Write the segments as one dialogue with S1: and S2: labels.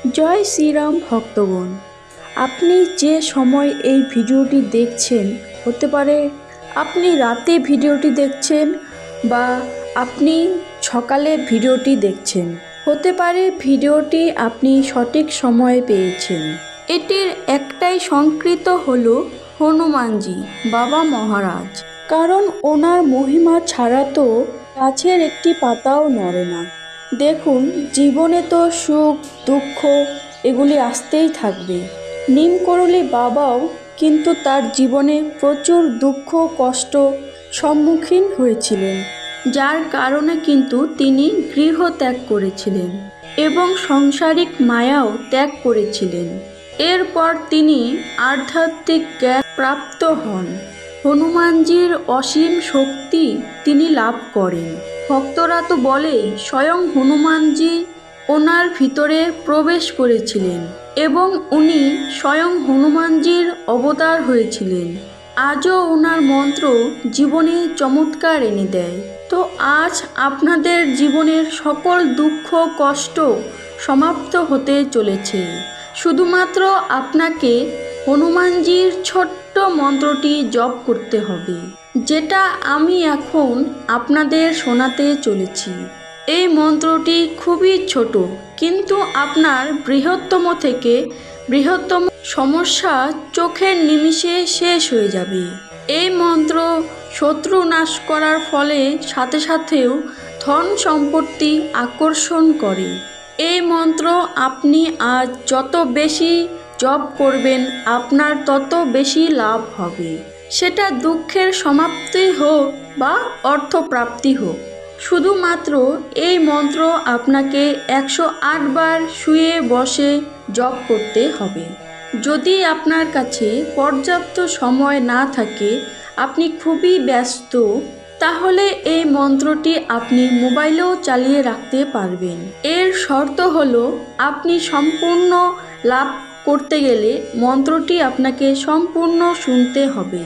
S1: জয় শ্রীরাম ভক্তগণ, আপনি যে সময় এই ভিডিওটি দেখছেন, হতে পারে আপনি রাতে ভিডিওটি দেখছেন বা আপনি সকালে ভিডিওটি দেখছেন, হতে পারে ভিডিওটি আপনি সঠিক সময়ে পেয়েছেন। এটির একটাই সংস্কৃত হলো হনুমানজি বাবা মহারাজ, কারণ ওনার মহিমা ছাড়া তো গাছের একটি পাতাও নড়ে না। দেখুন, জীবনে তো সুখ দুঃখ এগুলি আসতেই থাকবে। নিমকরলি বাবাও কিন্তু তার জীবনে প্রচুর দুঃখ কষ্ট সম্মুখীন হয়েছিলেন, যার কারণে কিন্তু তিনি গৃহ ত্যাগ করেছিলেন এবং সাংসারিক মায়াও ত্যাগ করেছিলেন। এরপর তিনি আধ্যাত্মিক জ্ঞান প্রাপ্ত হন। হনুমানজির অসীম শক্তি তিনি লাভ করেন। ভক্তরা তো বলে স্বয়ং হনুমানজি ওনার ভিতরে প্রবেশ করেছিলেন এবং উনি স্বয়ং হনুমানজির অবতার হয়েছিলেন। আজও ওনার মন্ত্র জীবনে চমৎকার এনে দেয়। তো আজ আপনাদের জীবনের সকল দুঃখ কষ্ট সমাপ্ত হতে চলেছে। শুধুমাত্র আপনাকে হনুমানজির ছোট্ট মন্ত্রটি জপ করতে হবে, যেটা আমি এখন আপনাদের শোনাতে চলেছি। এই মন্ত্রটি খুবই ছোট, কিন্তু আপনার বৃহত্তম থেকে বৃহত্তম সমস্যা চোখের নিমিষে শেষ হয়ে যাবে। এই মন্ত্র শত্রু নাশ করার ফলে সাথে সাথেও ধন সম্পত্তি আকর্ষণ করে। এই মন্ত্র আপনি আজ যত বেশি জপ করবেন আপনার তত বেশি লাভ হবে, সেটা দুঃখের সমাপ্তি হোক বা অর্থপ্রাপ্তি হোক। শুধুমাত্র এই মন্ত্র আপনাকে 108 বার শুয়ে বসে জপ করতে হবে। যদি আপনার কাছে পর্যাপ্ত সময় না থাকে, আপনি খুবই ব্যস্ত, তাহলে এই মন্ত্রটি আপনি মোবাইলেও চালিয়ে রাখতে পারবেন। এর শর্ত হলো আপনি সম্পূর্ণ লাভ করতে গেলে মন্ত্রটি আপনাকে সম্পূর্ণ শুনতে হবে।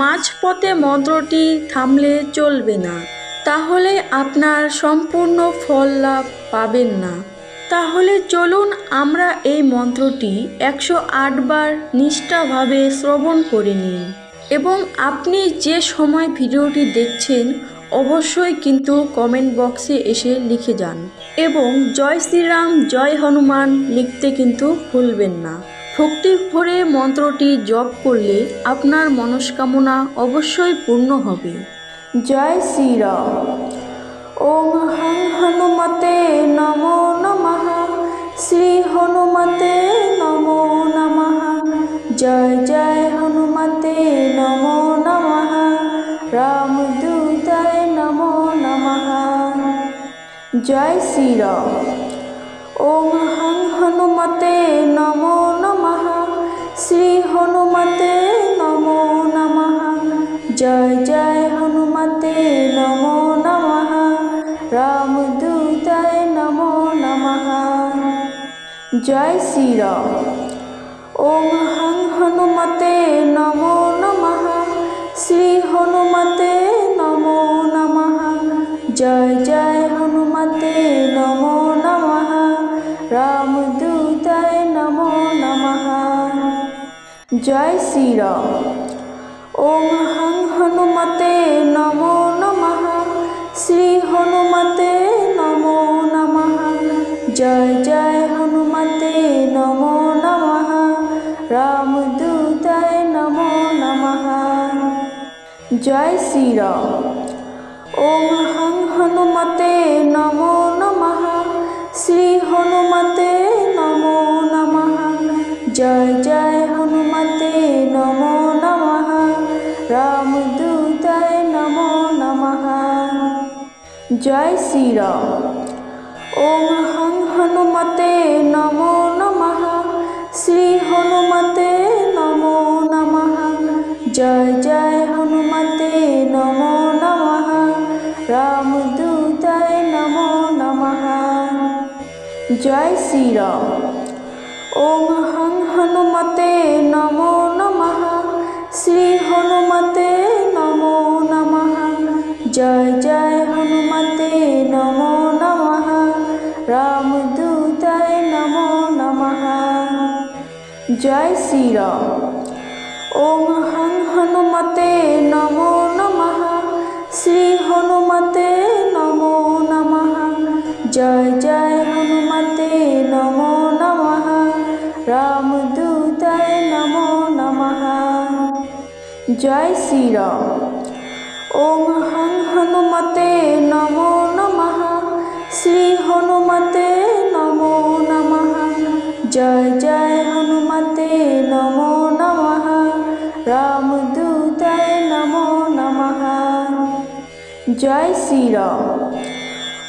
S1: মাঝপথে মন্ত্রটি থামলে চলবে না, তাহলে আপনার সম্পূর্ণ ফল লাভ পাবেন না। তাহলে চলুন আমরা এই মন্ত্রটি 108 বার নিষ্ঠাভাবে শ্রবণ করে নিই। এবং আপনি যে সময় ভিডিওটি দেখছেন অবশ্যই কিন্তু কমেন্ট বক্সে এসে লিখে যান এবং জয় শ্রীরাম জয় হনুমান লিখতে কিন্তু ভুলবেন না। ভক্তি ভরে মন্ত্রটি জপ করলে আপনার মনস্কামনা অবশ্যই পূর্ণ হবে। জয় শ্রীরাম। ওম হং হনুমতে নমো নমঃ। শ্রী হনুমতে নমো নমঃ। জয় জয় হনুমতে নমো নমঃ। রামদূতায় নমো নমঃ। জয় শ্রীরাম। ওম হং হনুমতে নমো নমঃ। শ্রী হনুমতে নমো নমঃ। জয় জয় হনুমতে নমো নমঃ। রামদূতায় নমো নমঃ। জয় শ্রীরাম। ওম হং হনুমতে নমো নমঃ। শ্রী হনুমতে নমো নমঃ। জয় জয় হনুমতে নমো নমঃ। রামদূতায় নমো নমঃ। জয় শ্রীরাম। ওম হং হনুমতে নমো নমঃ। শ্রী হনুমতে নমো নমঃ। জয় জয় হনুমতে নমো নমঃ। রামদূতায় নমো নমঃ। জয় শ্রীরাম। ওম হং হনুমতে নমো নমঃ। শ্রী হনুমতে নমো নমঃ। জয় জয় হনুমতে নমো নমঃ। রামদূতায় নমো নমঃ। জয় শ্রীরাম। ওম হং হনুমতে নমো নমঃ। শ্রী হনুমতে নমো নমঃ। জয় জয় হনুমতে নমো নমঃ। রামদূতায় নমো নমঃ। জয় শ্রীরাম। ওম হং হনুমতে নমো নমঃ। শ্রী হনুমতে নমো নমঃ। জয় জয় হনুমতে নমো নমঃ। রামদূতায় নমো নমঃ। जय श्री राम। ओम हं हनुमते नमो नमः। श्री हनुमते नमो नमः। जय जय हनुमते नमो नमः। रामदूताय नमो नमः। जय श्री राम। ओम हं हनुमते नमो नमः। श्री हनुमते नमो नमः। जय जय हनुमते नमो नमः। रामदूताय नमो नमः। जय श्री राम।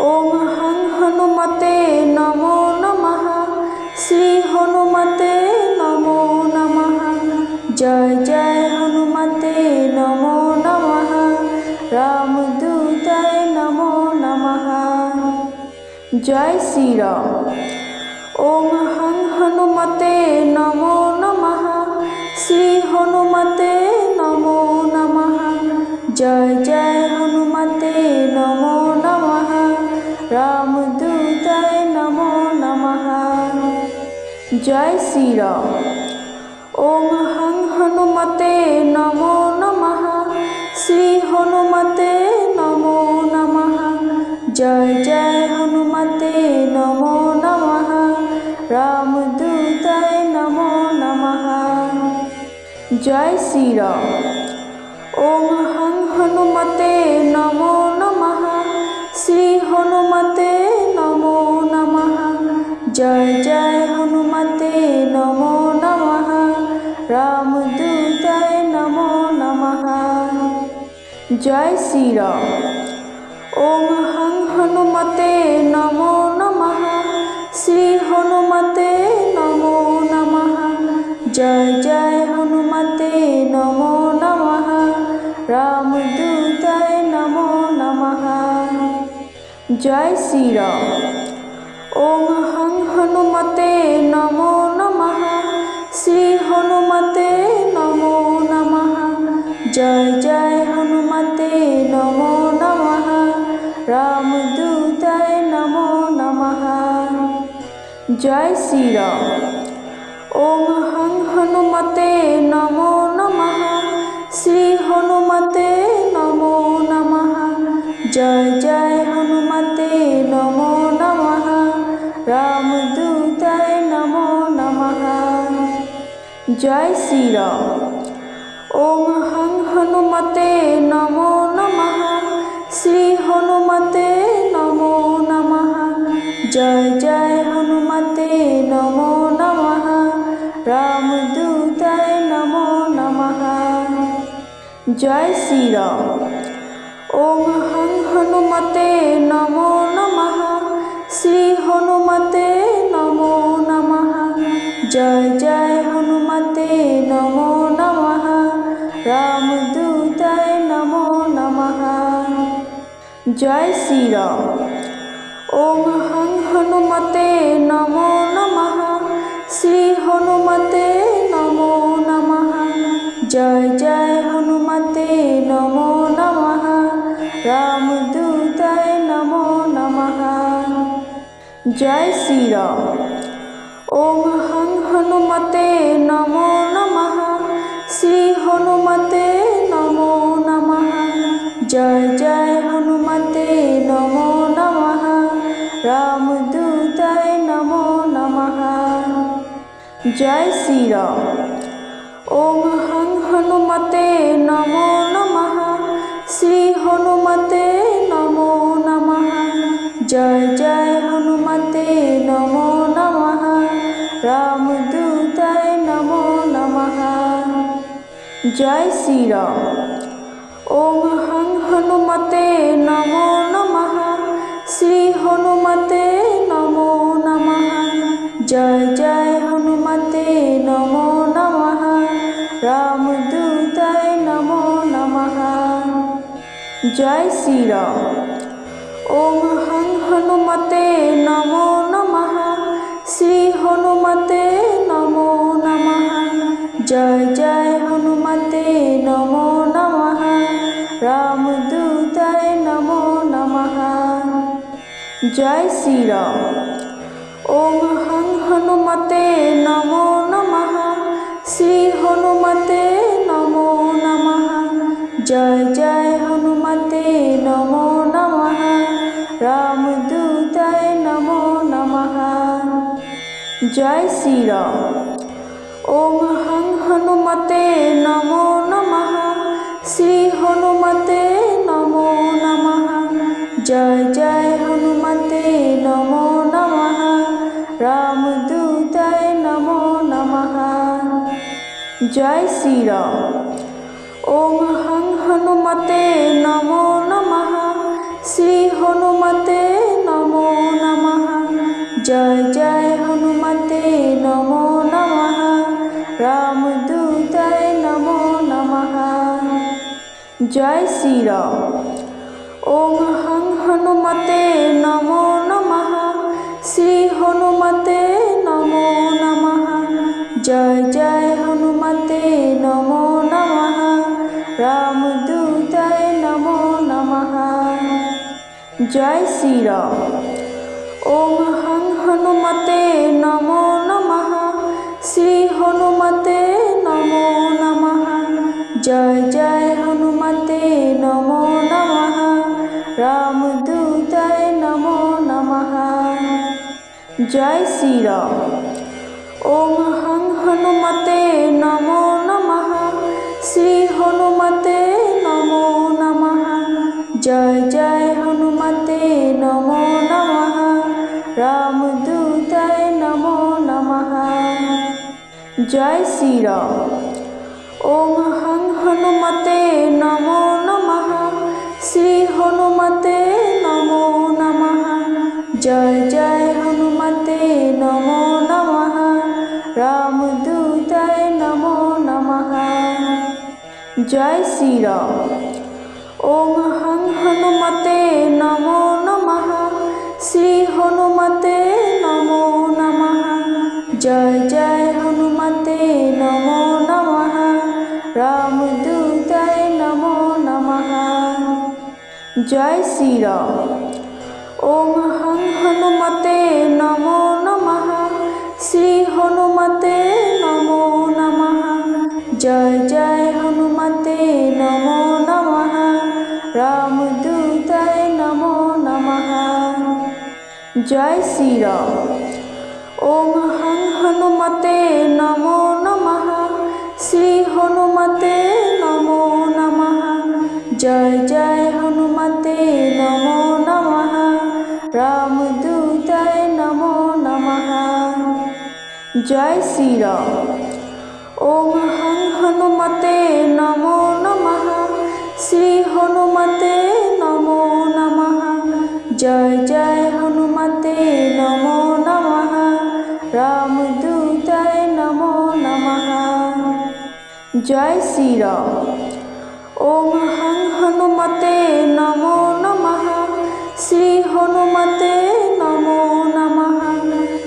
S1: ओम हं हनुमते नमो नमः। श्री हनुमते नमो नमः। जय जय हनुमते नमो नमः। रामदूताय नमो नमः। जय श्री राम। ओम हं हनुमते नमो नमः। श्री हनुमते नमो नमः। जय जय हनुमते नमो नमः। रामदूताय नमो नमः। जय श्री राम। ओम हं हनुमते नमो नमः। श्री हनुमते नमो नमः। जय जय हनुमते नमो नमः। रामदूताय नमो नमः। जय श्री राम। ओम हं हनुमते नमो नमः। श्री हनुमते नमो नमः। जय जय हनुमते नमो नमः। रामदूताय नमो नमः। जय श्री राम। ओम हं हनुमते नमो नमः। श्री हनुमते नमो नमः। जय जय हनुमते नमो नमः। रामदूताय नमो नमः। जय श्री राम। ओम हं हनुमते नमो नमः। श्री हनुमते नमो नमः। जय जय हनुमते नमो नमः। रामदूताय नमो नमः। जय श्री राम। ओम हं हनुमते नमो नमः। श्री हनुमते नमो नमः। जय जय हनुमते नमो नमः। रामदूताय नमो नमः। जय श्री राम। ओम हं हनुमते नमो नमः। श्री हनुमते नमो नमः। जय जय हनुमते नमो नमः। रामदूताय नमो नमः। जय श्री राम। ओम हं हनुमते नमो नमः। श्री हनुमते नमो नमः। जय जय हनुमते नमो नमः। रामदूताय नमो नमः। जय श्री राम। ओम हं हनुमते नमो नमः। श्री हनुमते नमो नमः। जय जय हनुमते नमो नमः। रामदूताय नमो नमः। जय श्री राम। ओम हं हनुमते नमो नमः। श्री हनुमते नमो नमः। जय जय हनुमते नमो नमः। रामदूताय नमो नमः। जय श्री राम। ओम हं हनुमते नमो नमः। श्री हनुमते नमो नमः। जय जय हनुमते नमो नमः। रामदूताय नमो नमः। जय श्री राम। ओम हं हनुमते नमो नमः। श्री हनुमते नमो नमः। जय जय हनुमते नमो नमः। रामदूताय नमो नमः। जय श्री राम। ओम हं हनुमते नमो नमः। श्री हनुमते नमो नमः। जय जय हनुमते नमो नमः। रामदूताय नमो नमः। जय श्री राम। ओम हं हनुमते नमो नमः। जय जय हनुमते नमो नमः। रामदूताय नमो नमः। जय श्री राम। ओम हं हनुमते नमो नमः। श्री हनुमते नमो नमः। जय जय हनुमते नमो नमः। रामदूताय नमो नमः। जय श्री राम। ओम हं हनुमते नमो नमः। श्री हनुमते नमो नमः। जय जय हनुमते नमो नमः। रामदूताय नमो नमः। जय श्री राम। ओम हं हनुमते नमो नमः। श्री हनुमते नमो नमः। जय जय हनुमते नमो नमः। रामदूताय नमो नमः। जय श्री राम। ओम हं हनुमते नमो नमः। श्री हनुमते नमो नमः। जय जय हनुमते नमो नमः। रामदूताय नमो नमः। जय श्री राम। ओम हं हनुमते नमो नमः। श्री हनुमते नमो नमः। जय जय हनुमते नमो नमः। रामदूताय नमो नमः। जय श्री राम। ओम हं हनुमते नमो नमः। श्री हनुमते नमो नमः। जय जय हनुमते नमो नमः। रामदूताय नमो नमः। जय श्री राम। ओम हं हनुमते नमो नमः। श्री हनुमते नमो नमः। जय जय हनुमते नमो नमः। रामदूताय नमो नमः। जय श्री राम। ओम हं हनुमते नमो नमः। श्री हनुमते नमो नमः। जय जय हनुमते नमो नमः। रामदूताय नमो नमः। जय श्री राम। ओम हं हनुमते नमो नमः। श्री हनुमते नमो नमः। जय जय हनुमते नमो नमः। रामदूताय नमो नमः। जय श्री राम। ओम हं हनुमते नमो नमः। श्री हनुमते नमो नमः। जय जय हनुमते नमो नमः। रामदूताय नमो नमः। जय श्री राम। ओम हं हनुमते नमो नमः। श्री हनुमते नमो नमः।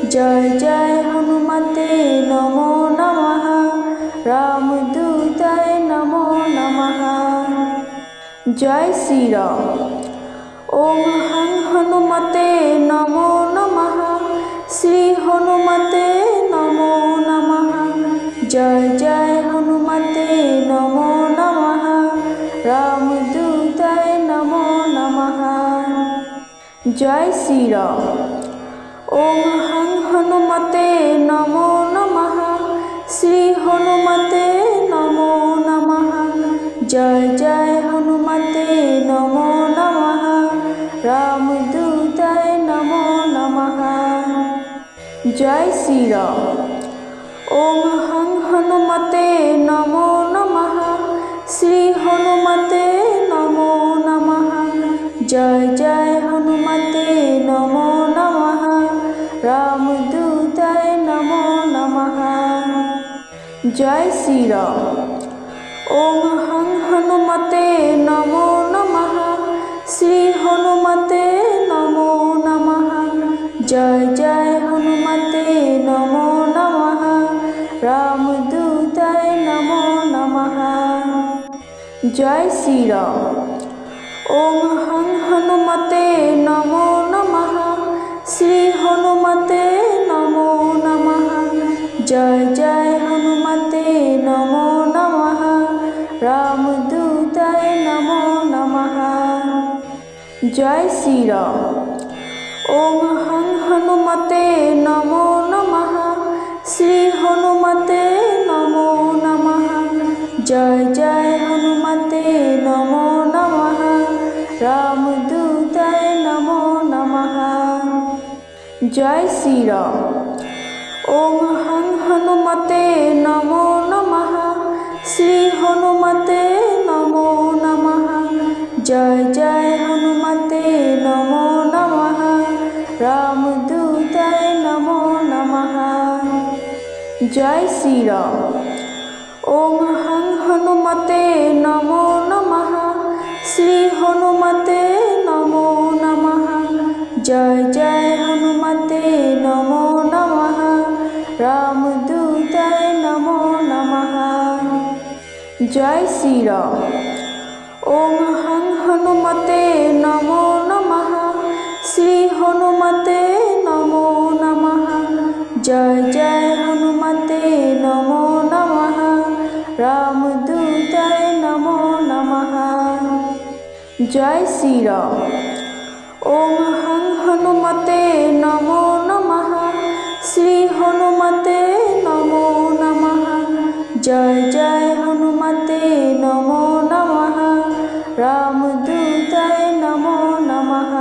S1: जय जय हनुमते नमो नमः। रामदूताय नमो नमः। जय श्री राम। ओम हं हनुमते नमो नमः। श्री हनुमते नमो नमः। जय जय हनुमते नमो नमः। रामदूताय नमो नमः। जय श्री राम। ओम हं हनुमते नमो नमः। श्री हनुमते नमो नमः। जय जय हनुमते नमो नमः। रामदूताय नमो नमः। जय श्री राम। ओम हं हनुमते नमो नमः। श्री हनुमते नमो नमः। जय जय हनुमते नमो नमः। रामदूताय नमो नमः। जय श्री राम। ओम हं हनुमते नमो नमः। श्री हनुमते नमो नमः। जय जय हनुमते नमो नमः। रामदूताय नमो नमः। जय श्री राम। ओम हं हनुमते नमो नमः। श्री हनुमते नमो नमः। जय जय हनुमते नमो नमः। रामदूताय जय श्री राम। ओम हं हनुमते नमो नमः। श्री हनुमते नमो नमः। जय जय हनुमते नमो नमः। रामदूताय नमो नमः। जय श्री राम। ओम हं हनुमते नमो नमः। श्री हनुमते नमो नमः। जय जय हनुमते नमो नमः। रामदूताय नमो नमः। जय श्री राम। ओम हं हनुमते नमो नमः। श्री हनुमते नमो नमः। जय जय हनुमते नमो नमः। रामदूताय नमो नमः। जय श्री राम। ओम हं हनुमते नमो नमः। श्री हनुमते नमो नमः। जय जय हनुमते नमो नमः। रामदूताय नमो नमः। जय श्री राम। ओम हं हनुमते नमो नमः। श्री हनुमते नमो नमः। जय जय हनुमते नमो नमः। रामदूताय नमो नमः।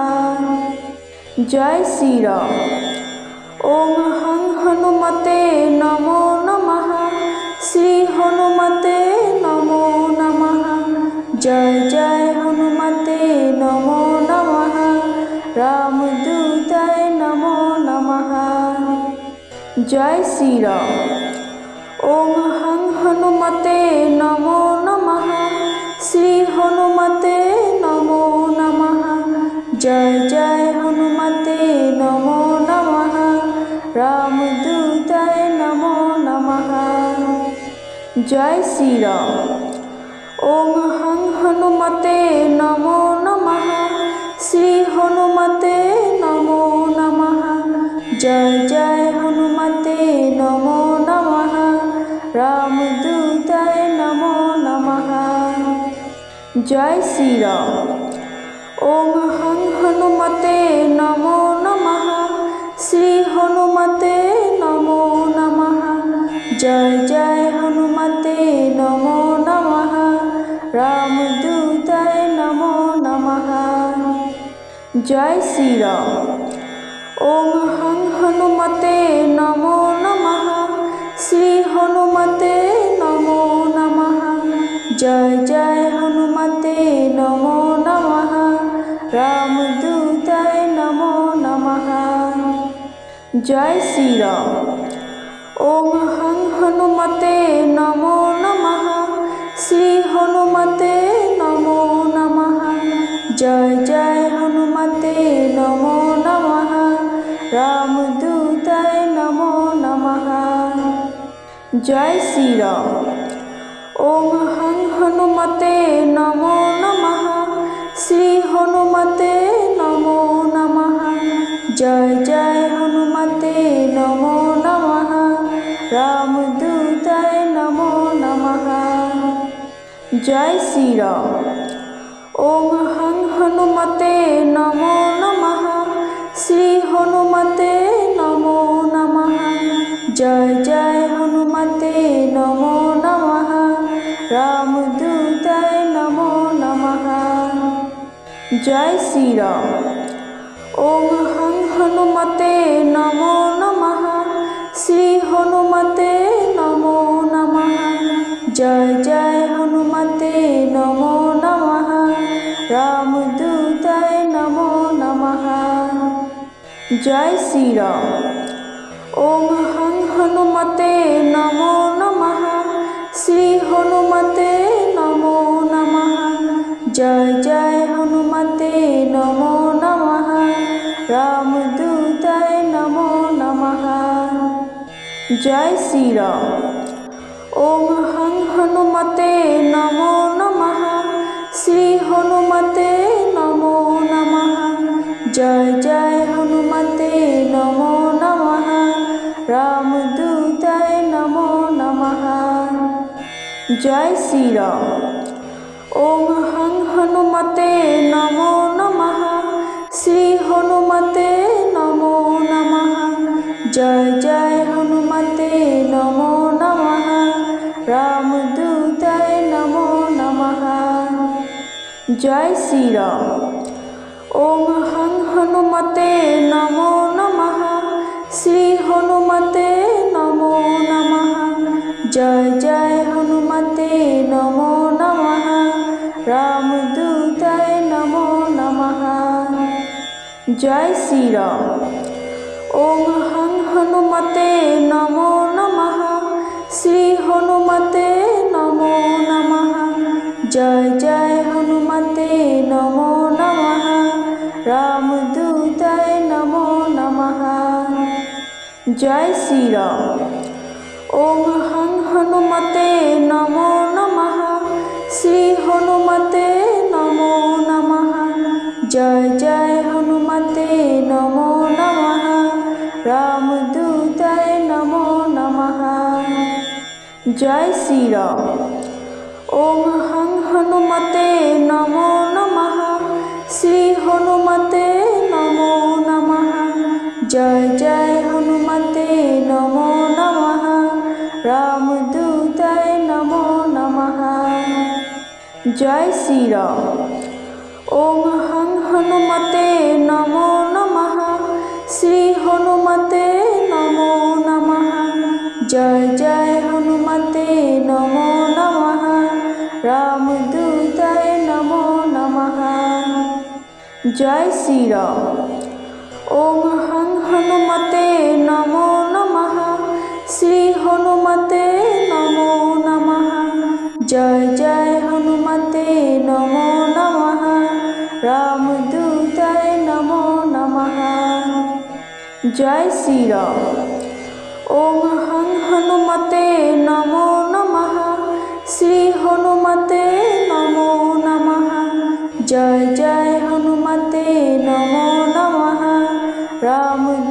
S1: जय श्री राम। ओम हं हनुमते नमो नमः। श्री हनुमते नमो नमः। जय जय हनुमते नमो नमः। रामदूताय नमो नमः। जय श्री राम। ओम हं हनुमते नमो नमः। श्री हनुमते नमो नमः। जय जय हनुमते नमो नमः। रामदूताय नमो नमः। जय श्री राम। ओम हं हनुमते नमो नमः। श्री हनुमते नमो नमः। जय जय हनुमते नमो नमः। रामदूताय नमो नमः। जय श्री राम। ओम हं हनुमते नमो नमः। श्री हनुमते नमो नमः। जय जय हनुमते नमो नमः। रामदूताय नमो नमः। जय श्री राम। ओम हं हनुमते नमो नमः। श्री हनुमते नमो नमः। जय जय हनुमते नमो नमः। रामदूताय नमो नमः। जय श्री राम। ओम हं हनुमते नमो नमः। श्री हनुमते नमो नमः। जय जय हनुमते नमो नमः। रामदूताय नमो नमः। जय श्री राम। ओम हं हनुमते नमो नमः। श्री हनुमते नमो नमः। जय जय हनुमते नमो नमः। रामदूताय नमो नमः। जय श्री राम। ओम हं हनुमते नमो नमः। श्री हनुमते नमो नमः। जय जय हनुमते नमो नमः। रामदूताय नमो नमः। जय श्री राम। ओम हं हनुमते नमो नमः। श्री हनुमते नमो नमः। जय जय हनुमते नमो नमः। रामदूताय नमो नमः। जय श्री राम। ओम हं हनुमते नमो नमः। श्री हनुमते नमो नमः। जय जय हनुमते नमो नमः। रामदूताय नमो नमः। जय श्री राम। ओम हं हनुमते नमो नमः। श्री हनुमते नमो नमः। जय जय हनुमते नमो नमः। रामदूताय नमो नमः। जय श्री राम। ओम हं हनुमते नमो नमः। श्री हनुमते नमो नमः। जय जय हनुमते नमो नमः। रामदूताय नमो नमः। जय श्री राम। ओम हं हनुमते नमो नमः। श्री हनुमते नमो नमः। जय जय हनुमते नमो नमः। रामदूताय नमो नमः। जय श्री राम। ओम हं हनुमते नमो नमः। श्री हनुमते नमो नमः। जय जय हनुमते नमो नमः। रामदूताय नमो नमः। जय श्री राम। ओम हं हनुमते नमो नमः। श्री हनुमते नमो नमः। जय जय हनुमते नमो नमः। रामदूताय नमो नमः। जय श्री राम। ओम हं हनुमते नमो नमः। श्री हनुमते नमो नमः। जय जय हनुमते नमो नमः। रामदूताय नमो नमः। जय श्री राम। ओम हं हनुमते नमो नमः। श्री हनुमते नमो नमः। जय जय हनुमते नमो नमः। रामदूताय नमो नमः। जय श्री राम। ओम हं हनुमते नमो नमः। श्री हनुमते नमो नमः। जय जय हनुमते नमो नमः। रामदूताय नमो नमः। जय श्री राम। ओम हं हनुमते नमो नमः। श्री हनुमते नमो नमः। जय जय हनुमते नमो नमः। राम